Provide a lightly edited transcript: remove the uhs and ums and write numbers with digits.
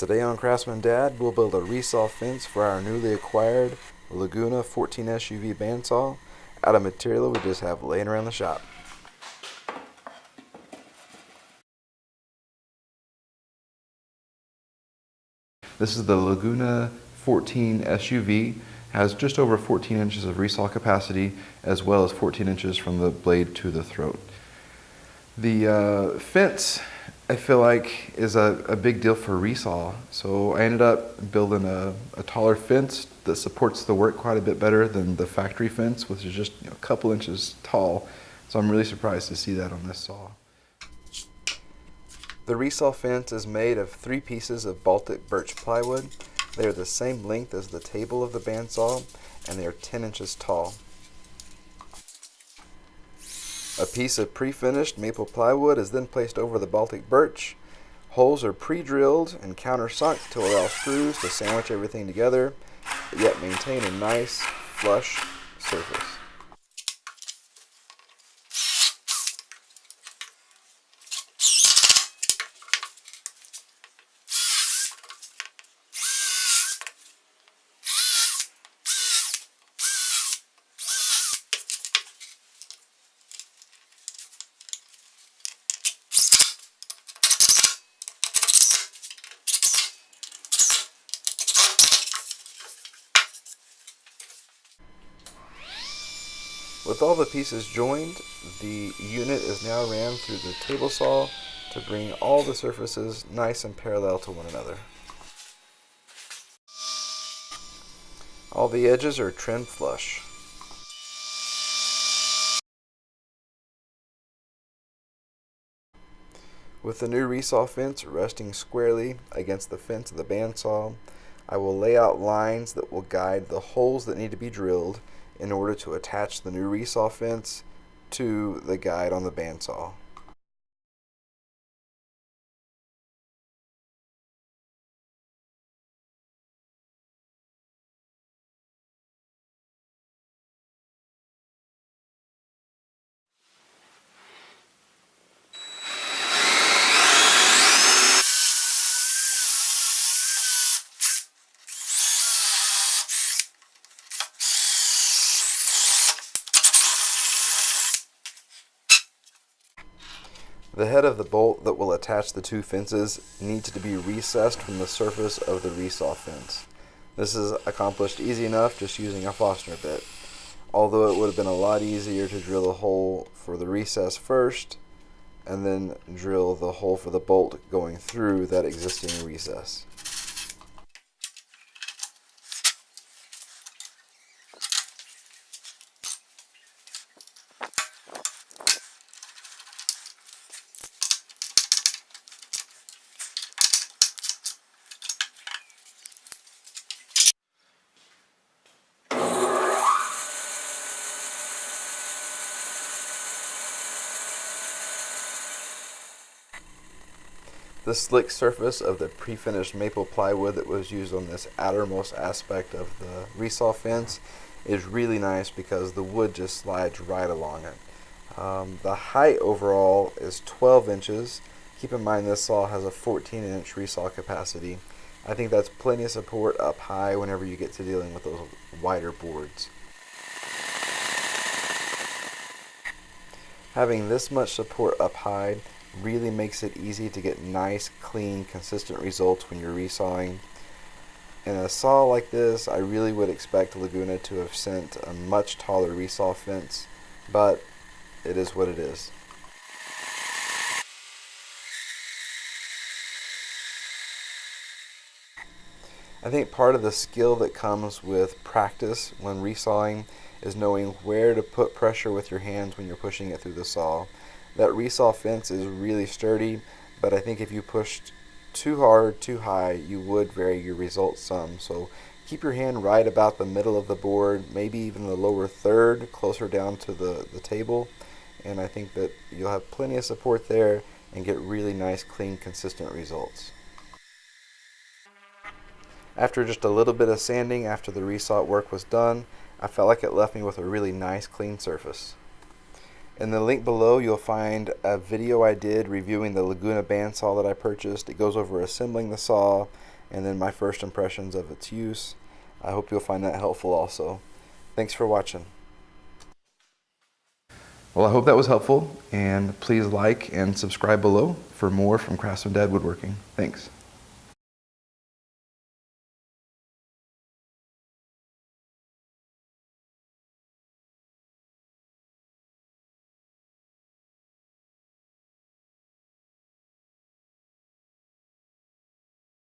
Today on Craftsman Dad, we'll build a resaw fence for our newly acquired Laguna 14 SUV bandsaw out of material we just have laying around the shop. This is the Laguna 14 SUV. Has just over 14 inches of resaw capacity as well as 14 inches from the blade to the throat. The fence, I feel like, is a big deal for resaw, so I ended up building a taller fence that supports the work quite a bit better than the factory fence, which is just a couple inches tall, so I'm really surprised to see that on this saw. The resaw fence is made of 3 pieces of Baltic birch plywood. They are the same length as the table of the bandsaw, and they are 10 inches tall. A piece of pre-finished maple plywood is then placed over the Baltic birch. Holes are pre-drilled and countersunk to allow screws to sandwich everything together, but yet maintain a nice, flush surface. With all the pieces joined, the unit is now ran through the table saw to bring all the surfaces nice and parallel to one another. All the edges are trimmed flush. With the new resaw fence resting squarely against the fence of the bandsaw, I will lay out lines that will guide the holes that need to be drilled in order to attach the new resaw fence to the guide on the bandsaw. The head of the bolt that will attach the 2 fences needs to be recessed from the surface of the resaw fence. This is accomplished easy enough just using a Forstner bit, although it would have been a lot easier to drill a hole for the recess first and then drill the hole for the bolt going through that existing recess. The slick surface of the pre-finished maple plywood that was used on this outermost aspect of the resaw fence is really nice because the wood just slides right along it. The height overall is 12 inches. Keep in mind this saw has a 14-inch resaw capacity. I think that's plenty of support up high whenever you get to dealing with those wider boards. Having this much support up high really makes it easy to get nice, clean, consistent results when you're resawing. In a saw like this, I really would expect Laguna to have sent a much taller resaw fence, but it is what it is. I think part of the skill that comes with practice when resawing is knowing where to put pressure with your hands when you're pushing it through the saw. That resaw fence is really sturdy, but I think if you pushed too hard, too high, you would vary your results some. So keep your hand right about the middle of the board, maybe even the lower third, closer down to the table, and I think that you'll have plenty of support there and get really nice, clean, consistent results. After just a little bit of sanding after the resaw work was done, I felt like it left me with a really nice, clean surface. In the link below, you'll find a video I did reviewing the Laguna bandsaw that I purchased. It goes over assembling the saw and then my first impressions of its use. I hope you'll find that helpful also. Thanks for watching. Well, I hope that was helpful, and please like and subscribe below for more from Craftsman Dad Woodworking. Thanks.